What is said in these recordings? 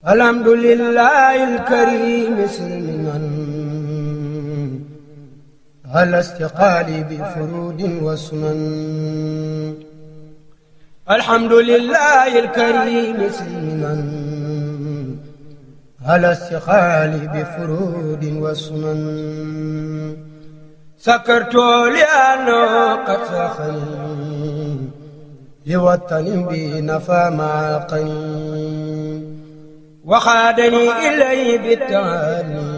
الحمد لله الكريم سلما على استقالي بفرود وسنن. الحمد لله الكريم سلما على استقالي بفرود وسنن. سكرت لأنه قد سخني لوطن بنفى معاقني وخادني إليه بالتهاني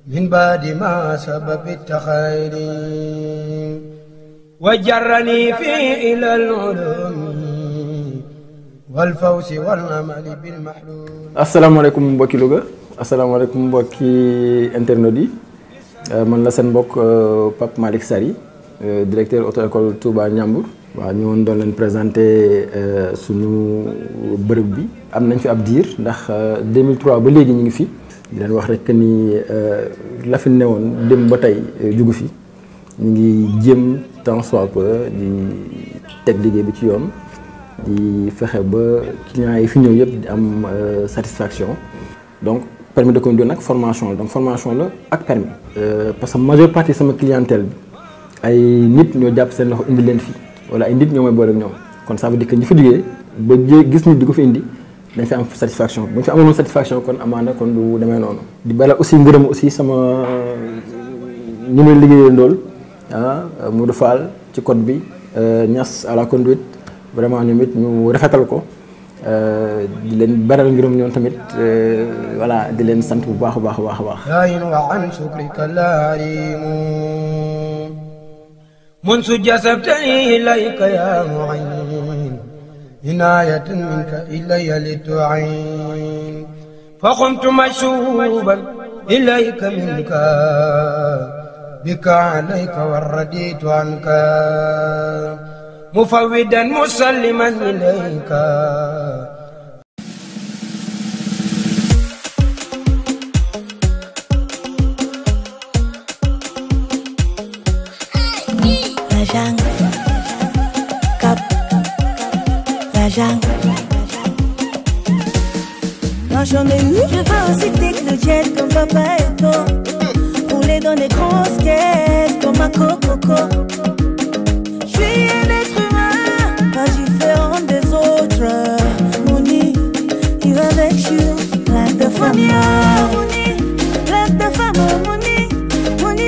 من بعد ما سبب التخير وجرني فيه إلى العلوم والفوز والأمل بالمحلول. السلام عليكم mbokki Louga, assalamu alaikum mbokki internautes yi, man la seen mbokk Pape Malick Sary, directeur auto-école Touba Ndiambour. waaw ñu woon doon leen présenté suñu bërëb bi am nañ fi ab diir ndax 2003 ba léegi ñu ngi fi di leen wax rek ni la fi newoon dem ba tey jugu fi ñu ngi jéem tant soit peu di teg liggéey bi ci yoon di fexe ba clients yi fi ñëw yëpp di am satisfaction. Donc permis de conduire nag formation la, donc formation la ak permis parce que majeure partie sama clientèle bi ay nit ñoo jàpp seen loxo indi leen fii wala ay nit ñoo may boole ak ñoom, kon ça veut dire que ñi fa jógee ba gis nit di ko fi indi dañ fi am satisfaction. bu ñu fi amoon satisfaction kon amaana kon du demee noonu. di bala aussi ngërëm aussi sama ñi may liggéeyee ndool Modou Fall ci code bi, Niass à la conduite, vraiment ñoom it ñu rafetal ko di leen baral ngërëm ñoom tamit voilà di leen sant bu baax a baax a baax a baax. منذ جسبتني إليك يا معين عناية منك إلي لتعين فقمت مشوبا إليك منك بك عليك ورديت عنك مفودا مسلما إليك. Moi j'en ai eu, je veux aussi techno-jet comme papa et toi, rouler dans des grosses caisses comme un coco. Je suis un être humain, pas différent des autres. Mouni, il va avec you, like the famille. Mouni, like the famille. Mouni, Mouni,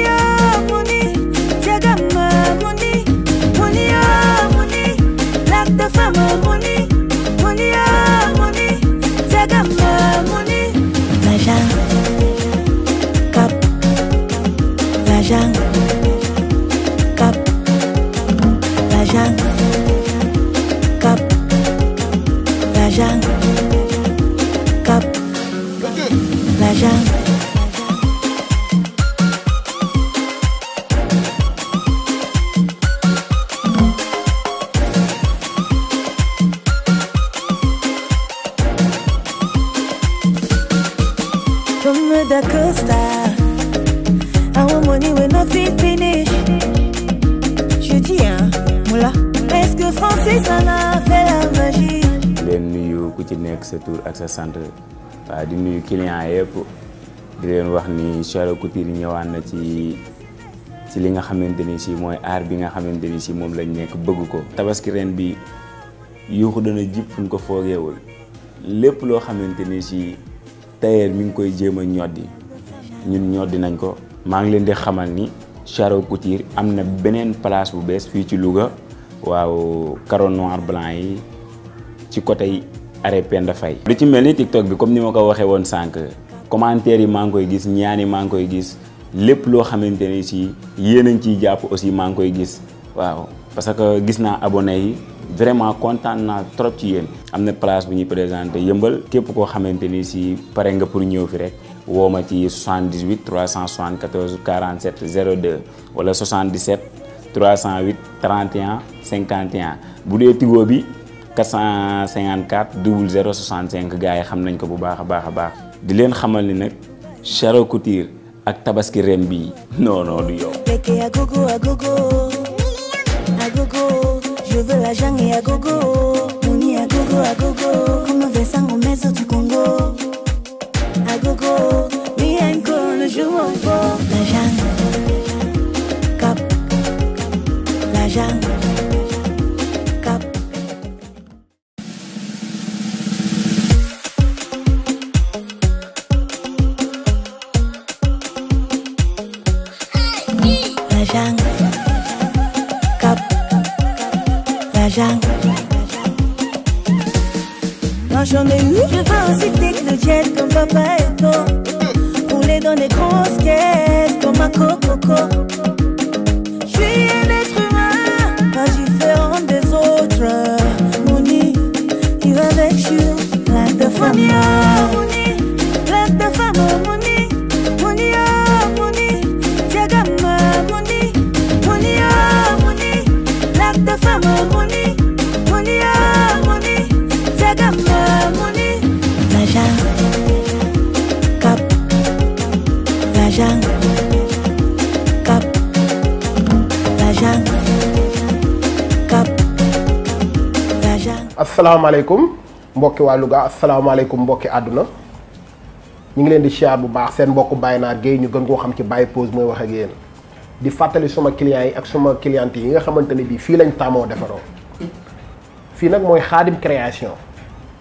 Mouni, Diagama. Mouni, Mouni, Mouni, like the famille. Mouni, Mouni, Mouni, Diagama. Mouni, la jungle, cap, la jungle, cap, la jungle, cap, la jungle, cap, la jungle. Comme da Costa, I want money when I feel finish. Je dis hein, moula, est-ce que français ça a fait la magie? leen nuyu ku ci nekk sa tur ak sa sant waaw di nuyu clients yëpp di leen wax ni Charo Couture ñëwaan na ci li nga xamante ni si mooy aar bi nga xamante ni si moom lañ nekk bëgg ko. tabaski ren bi yuuxu dana jib fu ñu ko foogeewul lépp loo xamante ni si tailleur mi ngi koy jéem a ñoddi ñun ñoddi nañ ko. maa ngi leen di xamal ni Charo Couture am na beneen place bu bees fii ci Louga waaw carreau noir blanc yi ci côté arrêt Penda Faye. lu ci mel ni TikTok bi comme ni ma ko waxee woon sànq commentaires yi maa ngi koy gis, ñaan yi maa ngi koy gis, lépp loo xamante ni si yéen a ngi ciy jàpp aussi maa ngi koy gis waaw parce que gis naa abonné yi vraiment kontaan naa trop ci yéen. am na place bu ñuy présenté yëmbal képp koo xamante ni si pare nga pour ñëw fi rek woo ma ci 78 374 47 02 wala 77 308 31 51 bu dee Tigo bi 454 00 65 gars yi xam nañ ko bu baax a baax a baax. di leen xamal ni nag Charo Couture ak tabaski ren bii non du yow. Je veux la jungle et à gogo, Mouni à gogo. agogo, comme Vincent Gomez du Congo. Agogo, Mienko, le jour au beau. La jungle, cap, la jungle, cap. La jungle, cap, la jungle. Moi j'en ai eu, je veux aussi techno jet comme papa et toi. Rouler dans des grosses caisses comme un coco. Je suis un être humain, pas différent des autres. Mouni, il va avec you, plein de femmes. Mouni, plein de femmes. Mouni, Mouni, Mouni, Diagama, Mouni, Mouni, Mouni, plein de femmes. Mouni, Mouni, Mouni, Diagama, Mouni. La jungle, cap, la jungle, cap, la jungle, cap, la jungle. asalaamaaleykum mbokki waa Louga asalaamaaleykum mbokki àdduna ñu ngi leen di siyaar bu baax seen mbokku Baye Naar Guèye ñu gën koo xam ci Baye Pose mooy wax ak yéen di fàttali suma clients yi ak suma clientes yi nga xamante ne bii fii lañ taamoo defaroo fii nag mooy Khadim création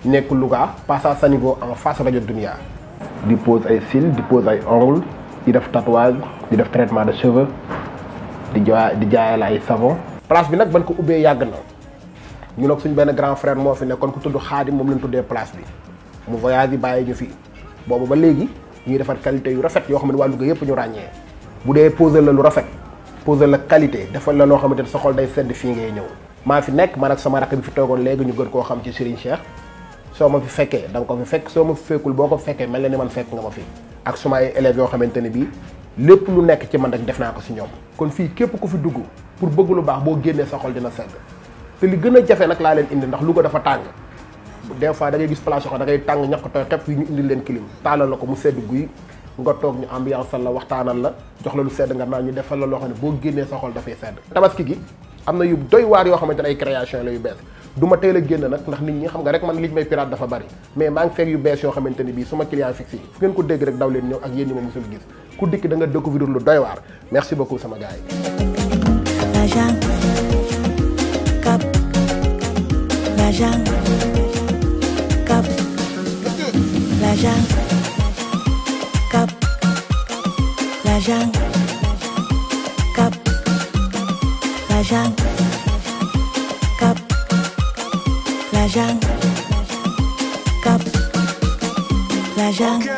nekk Louga passage à niveau en face rajo Dunia di pose ay cils di pose ay ongles di def tatouage di def traitement de cheveux di jaayal ay savon. place bi nag ban ko ubbee yàgg na ñu nag suñ benn grand frère moo fi nekkoon ku tudd Khadim moom lañ tuddee place bi mu voyage yi bàyyi ñu fi boobu ba léegi ñuy defar qualité yu rafet yoo xam ne waa Louga yëpp ñu ràññee bu dee poser la lu rafet poser la qualité defal la loo xamante ne sa xol day sedd fii ngay ñëw. maa fi nekk man ak sama rakk bi fi toogoon léegi ñu gën koo xam ci Serigne Cheikh soo ma fi fekkee da nga ko fi fekk soo ma fi fekkul boo ko fekkee mel na ni man fekk nga ma fi ak suma ay élèves yoo xamante ne bii lépp lu nekk ci man rek def naa ko si ñoom kon fii képp ku fi dugg pour bëgg lu baax boo génnee sa xol dina sedd te li gën a jafe nag laa leen indi ndax Louga dafa tàng des fois da ngay gis place yoo xam da ngay tàng ñàkk tooy xepp yi ñu indi leen clim taalal la ko mu sedd guy nga toog ñu ambiance la waxtaanal la jox la lu sedd nga naan ñu defal la loo xam ne boo génnee sa xol dafay sedd. tabaski gi am na yu doy waar yoo xamante ne ay création la yu bees du ma teel a génn nag ndax nit ñi xam nga rek man liñ may pirate dafa bari mais maa ngi fekk yu bees yoo xamante ne bii suma client fixe yi fu ngeen ko dégg rek daw leen ñëw ak yéen ñi ma mosul gis ku dikk da nga découvrir lu doy waar merci beaucoup sama gars yi. La jungle, cap, la jungle, cap, la jungle, cap, la jungle, cap, la jungle, cap, la jungle, cap, la jungle.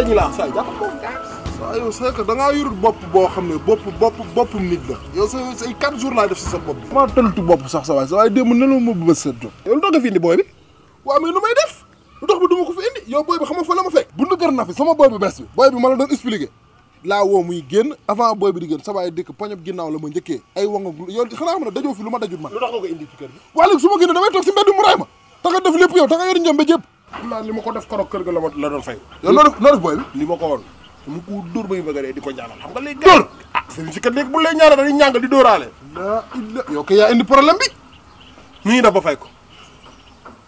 ñu la say jàpp ko saa yow c'est que da ngaa yorul bopp boo xam ne boppum nit la yow say 4 jours laay def si sa bopp bi maa tëltu bopp sax sa waay démb ne la ma ba sët yow lu tax nga fi indi booy bi waaw mais nu may def lu tax bi du ma ko fi indi yow booy bi xam nga fa la ma fekk bundu gar na fi sama booy bi bees bi booy bi ma la doon expliqué laa woo muy génn avant booy bi di génn sa waay dikk poñab ginnaaw la ma njëkkee ay wanga yow xanaa xam ne dajoo fi lu ma dajut man lu tax nga ko indi ci kër gi waa léegi su ma génne damay toog si mbedd mu ray ma ta nga def lépp yow ta nga yor njëmbe jépp xam naa li ma ko def korog kër ga la doon fay yow noo def booy bi li ma ko woon mu ko dóor bay bëgg a dee di ko ñaanal xam nga léegi dóor ah sëriñ si kat léegi bu lay ñaanal dañuy ñàngal di dóoraale la illa yow kay yaa indi problème bi nu ñuy def ba fay ko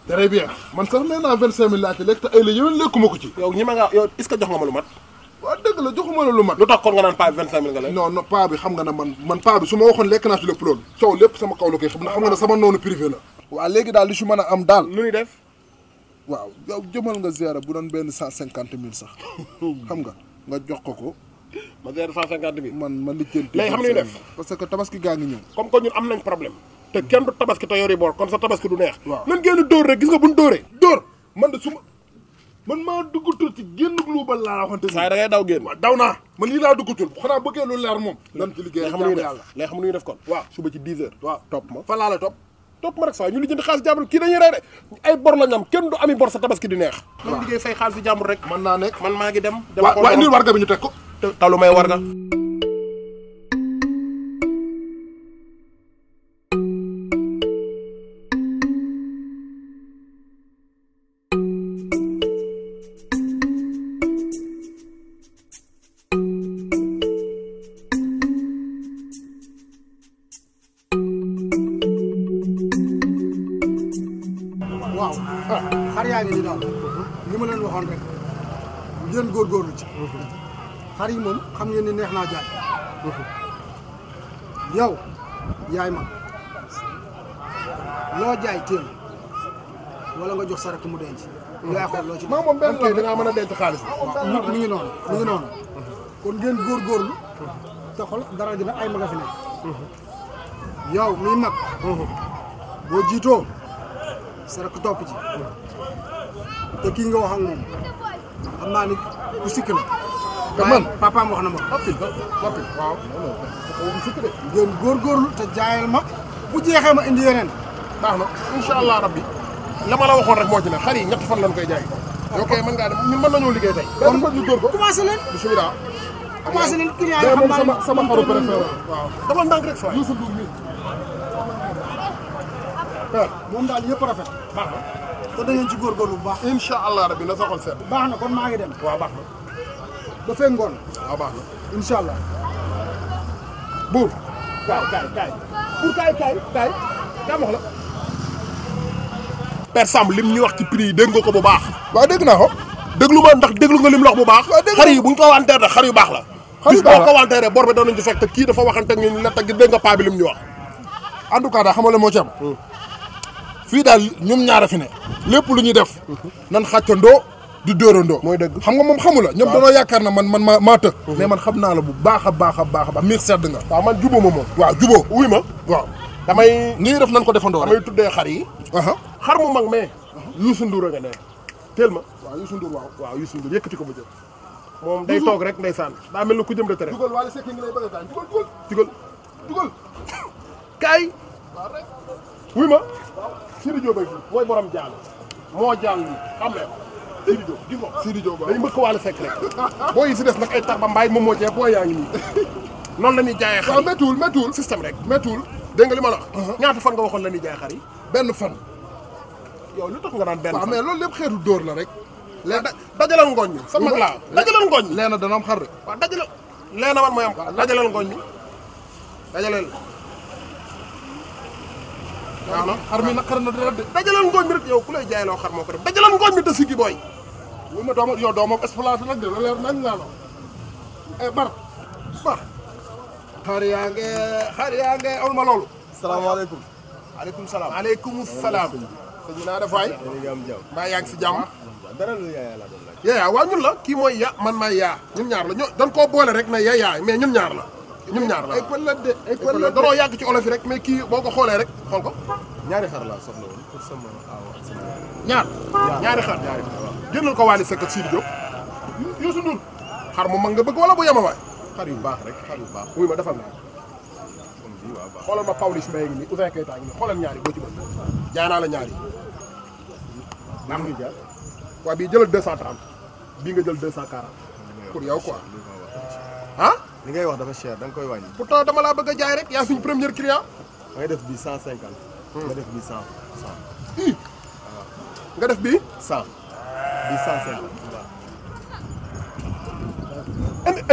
très bien man sax nee naa 25000 laa ci lekk te ay la yëwén lekkuma ko ci yow ñi ma nga yow est-ce que jox nga ma lu mat waaw dëgg la joxuma la lu mat lu tax kon nga naan paa bi 25000 nga lekk non paa bi xam nga ne man paa bi su ma waxoon lekk naa ci lépp loolu coow lépp sama kaw la koy xam nga ne sama noonu privé la waaw léegi daal li su mën a am daal lu ñuy def waaw yow jëmal nga gérer bu doon benn 150 000 sax xam nga jox ko. ma gérer 150 000. ma lijjanti. léegi xam nañu def parce que tabaski gaa ngi ñëw. comme que ñun am nañ problème. te kenn du tabaski te yori boor kon sa tabaski du neex. waaw nan génn dóor rek gis nga buñ dóoree. dóor man de man maa duggatul ci génn luubal laa waxante. saa da ngay daw génn. waaw daw naa man lii laa duggatul xanaa bëggee lu leer moom. lan ci liggéey xam nañu def léegi xam nañu def kon. waaw suba ci 10 heures. waaw topp ma fan laa la topp. topp ma rek saa ñu lijjanti xaalis jàmbur kii dañuy rey de ay bor la ñam kenn du ami bor sa tabaski di neex. waaw liggéey fay xaalis jàmbur rek. mën naa nekk man maa ngi dem. waaw indil warga bi ñu teg ko. talu may warga. waaw xar yaa ngi ni daal li ma leen waxoon rek ngeen góorgóorlu ci xar yi moom xam ngeen ni neex naa jaay yow yaay mag loo jaay téel wala nga jox sa rakk mu denc yaay xool loo ci maa moom benn la dangaa mën a denc xaalis waaw mi ngi noonu kon ngeen góorgóorlu te xool dara dina ay mag a fi nekk yow miy mag boo jiitoo sa rakk topp ci te kii nga wax ak moom xam naa ni ku sikk la. te man papaam wax na ma ko. waaw. ngeen góorgóorlu te jaayal ma bu jeexee ma indi yeneen. baax na incha allah rabbi la ma la waxoon rek moo ci ne xar yi ñetti fan lañ koy jaay. ok mën ngaa dem ñun mën nañoo liggéey tey. kon ñu dóor ko commencé leen. bisimilah. commencé leen client yi xam naa sama xaru préféré waaw dama ndànk rek sooy. Youssou Ndour mi moom daal yëpp rafet. baax na. te da ngeen ci góorgóorlu bu baax. incha allah rabbi na sa xol seet. baax na kon maa ngi dem. waaw baax na. ba fekk ngoon. waaw baax na. incha allah. buur. kaay. buur kaay kaa wax la. Père Samb lim ñu wax ci prix yi dégg nga ko bu baax. waaw dégg naa ko. déglu ma ndax déglu nga lim la wax bu baax. xar yi buñ ko wanteer de xar yu baax la. xar yu baax la boo ko wanteeree bor bi danañ ci fekk te kii dafa waxante ak ñun la teg dégg nga paa bi lim ñu wax. en tout cas daal xamal la moo ci am. fii daal ñoom ñaara fi ne. lépp lu ñuy def. nan xàccandoo di dóorandoo. mooy dëgg xam nga moom xamu la. ñoom dañoo yaakaar na man maa të. mais man xam naa la bu baax a baax a baax miir sedd nga. waaw man jubóo ma moom. waaw jubóo. wuy ma. waaw damay nii def nañ ko defandoo damay tuddee xar yi. xar mu mag mais. Youssou Ndour a nga ne. teel ma. waaw Youssou Ndour waaw. waaw Youssou Ndour yëkkati ko ba jëm. moom day toog rek ndeysaan daa mel ni ku jëm de tere. dugal Wally Seck ngi lay bëgg a gaañ dugal. kaay. wuy ma. Sidi Diop ak mooy borom jaal moo jaal lii xam nga Sidi Diop gis nga Sidi Diop day mbëkk Wally Seck rek boo yi si des nag ay tarba mbaay moom moo cee boo yaa ngi nii noonu la ñuy jaayee xar yi waaw méttuwul système rek méttuwul dégg nga li ma la wax ñaata fan nga waxoon la ñuy jaay xar yi benn fan. yow lu tax nga naan benn waaw fan mais loolu lépp xeetu dóor la rek. dajalal ngooñ mi sa mag laa dajalal ngooñ mi leena dana am xar rek. waaw dajalal leena man mooy am xar dajalal ngooñ mi dajalal waaw na xar mi naqar na dara de. dajalal ngooñ mi rek yow ku lay jaay loo xar moo ko def dajalal ngooñ mi te siggi booy wu ma doomam yow doomam exploité nag de la leer nañ laa la. bar. xar yaa nge awul ma loolu. salaamaaleykum. maaleykum salaam. maaleykum salaam. sëñ bi naa def waay. mbaa yaa ngi si jàmm. dara lu yaaya la doon laaj. yaa waaw ñun la kii mooy ya man maay yaa ñun ñaar la ñoo dañ koo boole rek ne yaa mais ñun ñaar la. ñun ñaar la ay pël la de ay pël la de danoo yàgg ci olof yi rek mais kii boo ko xoolee rek xool ko. ñaari xar laa soxla woon pour sama aaw ak sama ñaari xar ñaari xar waaw. génnal ko Wally Seck ak Sidi Diop. Youssou Ndour xar mu mag nga bëgg wala bu yemamaay. xar yu baax rek xar yu baax. wuy ma defal naa comme bii waaw baax. xoolal ma Pawlish Mbaye ngi nii Ouzin Keita ngi nii xoolal ñaari boo ci mën jaay naa la ñaari. lan nga jaar. waa bii jëlal 230 bii nga jël 240 pour yow quoi ah. li ngay wax dafa cher da nga koy wàññi. pourtant dama laa bëgg a jaay rek yaa suñu premier client. da ngay def bii 150. nga def bii 100. nga def bii. 100 bii 150.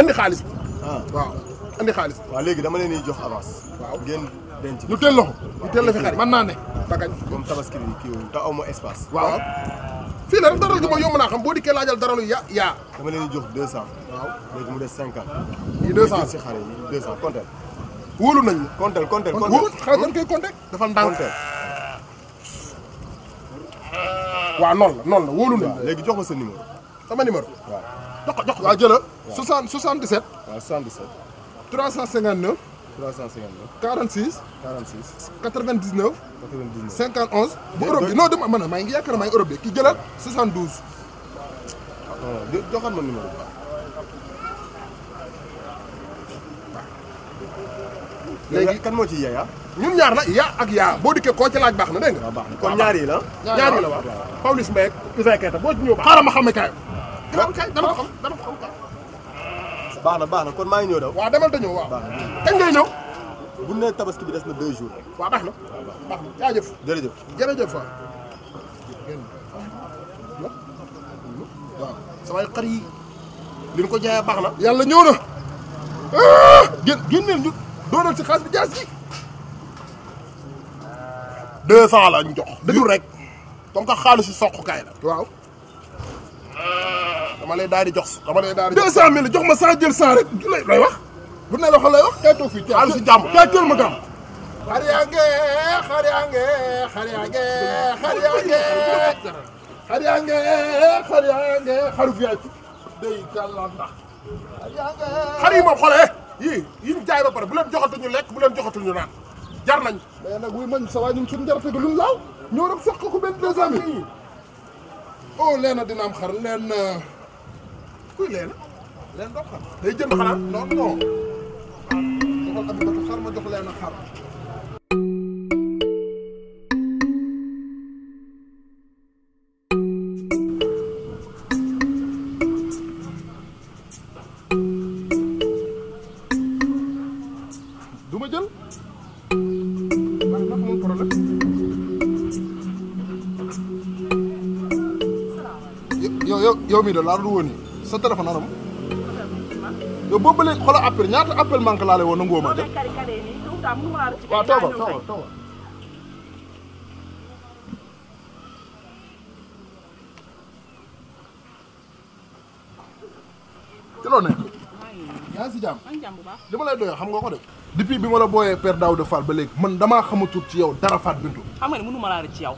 indi xaalis bi. waaw indi xaalis bi. waaw léegi dama leen di jox avance. waaw ngeen denc. ñu teel loxo. ñu teel la fi xarit mën naa ne. dagañ comme tabaski bi kii wu te aw ma espace. waaw fii la rek dara gi ma yomb naa xam boo dikkee laajal dara lu yaa. dama leen di jox 200. waaw léegi mu des 50. yii 200 si xar yi 200 compter. wóolu nañ la. compter. wóolu xaalis dañ koy compter. dafa ndànk compter. waaw noonu la wóolu nañ. léegi jox ma sa numéro. sama numéro. waaw jox ko waaw jëlal. 77. waaw 77. 359. 46. 99. 51. bu Europe bi non dama man maa ngi yaakaar maa ngi Europe bi kii jëlal 72. joxal ma numéro bi. léegi kan moo ci yeeyaa. ñun ñaar la yaa ak yaa boo dikkee koo ci laaj baax na dégg nga. waaw baax na kon ñaar yi la. ñaar yi la waaw. Pawlish Mbaye ak Ouzin Keita boo ci ñëw ba xaaral ma xàmme kaay. dama ko xam kaay. baax na kon maa ngi ñëw daw. waaw demal te ñëw waaw. kañ ngay ñëw. bu ne tabaski bi des na 2 jours rek. waaw baax na jaajëf. jërëjëf waaw. waaw samay xar yi li ñu ko jaayee baax na. yàlla ñëw na. génneel ñu doonal si xaalis bi jaas yi. 200 la ñu jox. dëggul rek comme que xaalisu soqukaay la. waaw. dama lay daal di jox. 200000 jox ma 100 jël 100 rek lay wax. bu ne la wax lay wax kay toog fii xaalisu jàmm kay teel ma gàmm. xar yaa nge xaru fi day gàllankoor ndax. xar yi moom xoolee yii yi ñu jaay ba pare bu leen joxatu ñu lekk bu leen joxatu ñu naan jar nañ. mais nag wuy mañ sa waay ñun suñu njarte gi luñ laaw ñëw rek soq ko benn 200000. oh leena dina am xar leen kuy leena leen doon xar day jënd xanaa non joxal Abibatu xar ma jox leena xar. du ma jël ndax nag moom problème yow mii de laa dul woon nii sa téléphone anam yow boobu ba léegi xoolal appel ñaata appel manqué laa lay woon nanguwoo ma jël waaw toogal ci loo nekk yaa ngi si jàmm li ma lay doyoo xam nga ko de depuis bi ma la booyee Père Daouda Fall ba léegi man damaa xamatul ci yow dara Fatou Bintou. xam nga ne mënu ma laa ci yow.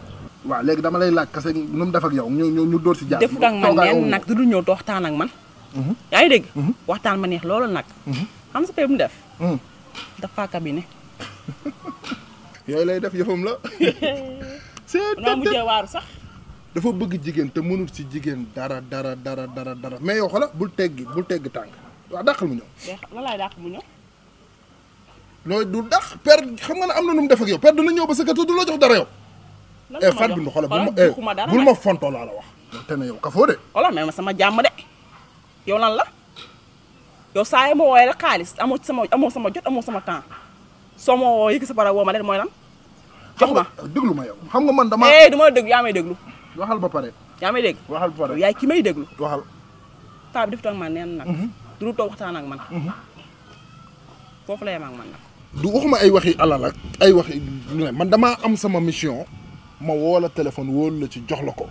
waaw léegi dama lay laaj kese nu mu def ak yow ñu dóor si jaar. defut ak man neen nag du ñëw waxtaan ak man. yaa ngi dégg. waxtaan ma neex loolu nag. xam sa pay bu mu def. dafa cabinet. yooyu lay def yëfam la. c'est naa mujjee waaru sax. dafa bëgg jigéen te mënul si jigéen dara mais yow xoolal bul teggi tànk waaw dàqal mu ñëw. lan laay dàq mu ñëw. loolu du dàq Père xam nga ne am na nu mu def ak yow Père dina ñëw ba sa kër te du la jox dara yow. lan la ma jox Fatou Bintou xoolal bul ma fontoo laa la wax. te ne yow kafoo de. wala mais ma sama jàmm de yow lan la yow saa yi ma wooyee rek xaalis amoo sama jot amoo sama temps soo ma woo yëg sa para woo ma leen mooy lan. jox ma déglu ma yow xam nga man dama. du ma déglu yaa may déglu. waxal ba pare. yaa may dégg. waxal ba pare yaay ki may déglu. waxal. paa bi def toog man neen nag. du toog waxtaan ak man. foofu la yem ak man nag. du waxuma ay waxi alal ak ay waxi man damaa am sama mission ma woo la téléphone wóolu la ci jox la ko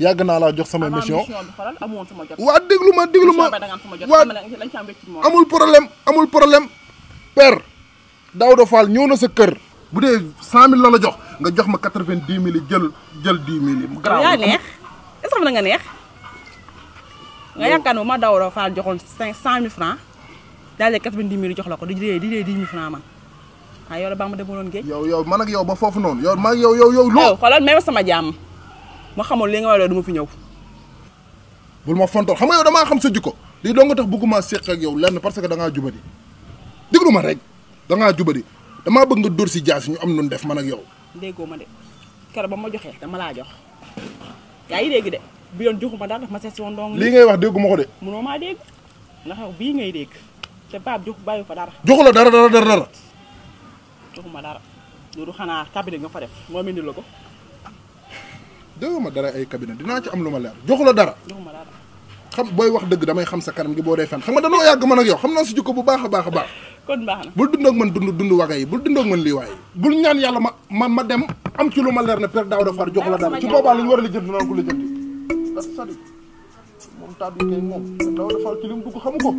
yàgg naa laa jox sama mission bi xoolal amoon sama jot. waa déglu ma waa amul problème Père Daouda Fall ñëw na sa kër bu dee 100000 la la jox nga jox ma 90000 yi jël 10000 yi. yaa neex est-ce que nga neex nga yaakaar ne ma Daouda Fall joxoon 100000 francs daal di 90000 jox la ko di dee 10000 francs man ah yow la ba ma demaloon géej. yow man ak yow ba foofu noonu yow man yow loo. xoolal même sama jàmm ma xamul li nga wax du ma fi ñëw. bul ma fontoon xam nga yow damaa xam sa jikko lii doo nga tax bëgguma séq ak yow lenn parce que da ngaa jubadi déglu ma rek da ngaa jubadi damaa bëgg nga dóor si jaas ñu am nu def man ak yow. déggoo ma de keroog ba ma joxee dama laa jox yaa ngi dégg de bi yoon joxuma dara daf ma seet si woon dong. lii ngay wax déggu ma ko de. munoo maa dégg ndax yow bii ngay dégg te baab jox bàyyi fa dara. joxu la dara. joxuma dara loolu xanaa cabinet nga fa def moo mindi la ko. dégg ma dara ay cabinet dinaa ci am lu ma leer joxu la dara. joxuma dara. xam booy wax dëgg damay xam sa kanam gi boo dee fen xam nga danoo yàgg man ak yow xam naa si jikko bu baax a baax. kon baax na bul dund ak man dund waga yi bul dund ak man lii waaye bul ñaan yàlla ma dem am ci lu ma leer ne Père Daouda Fall joxu la dara ci boobaa li ñu war a lijjanti naan ko lijjanti. c'est-à-dire moom taat bi kay moom Père Daouda Fall ci li mu dugg xamu ko.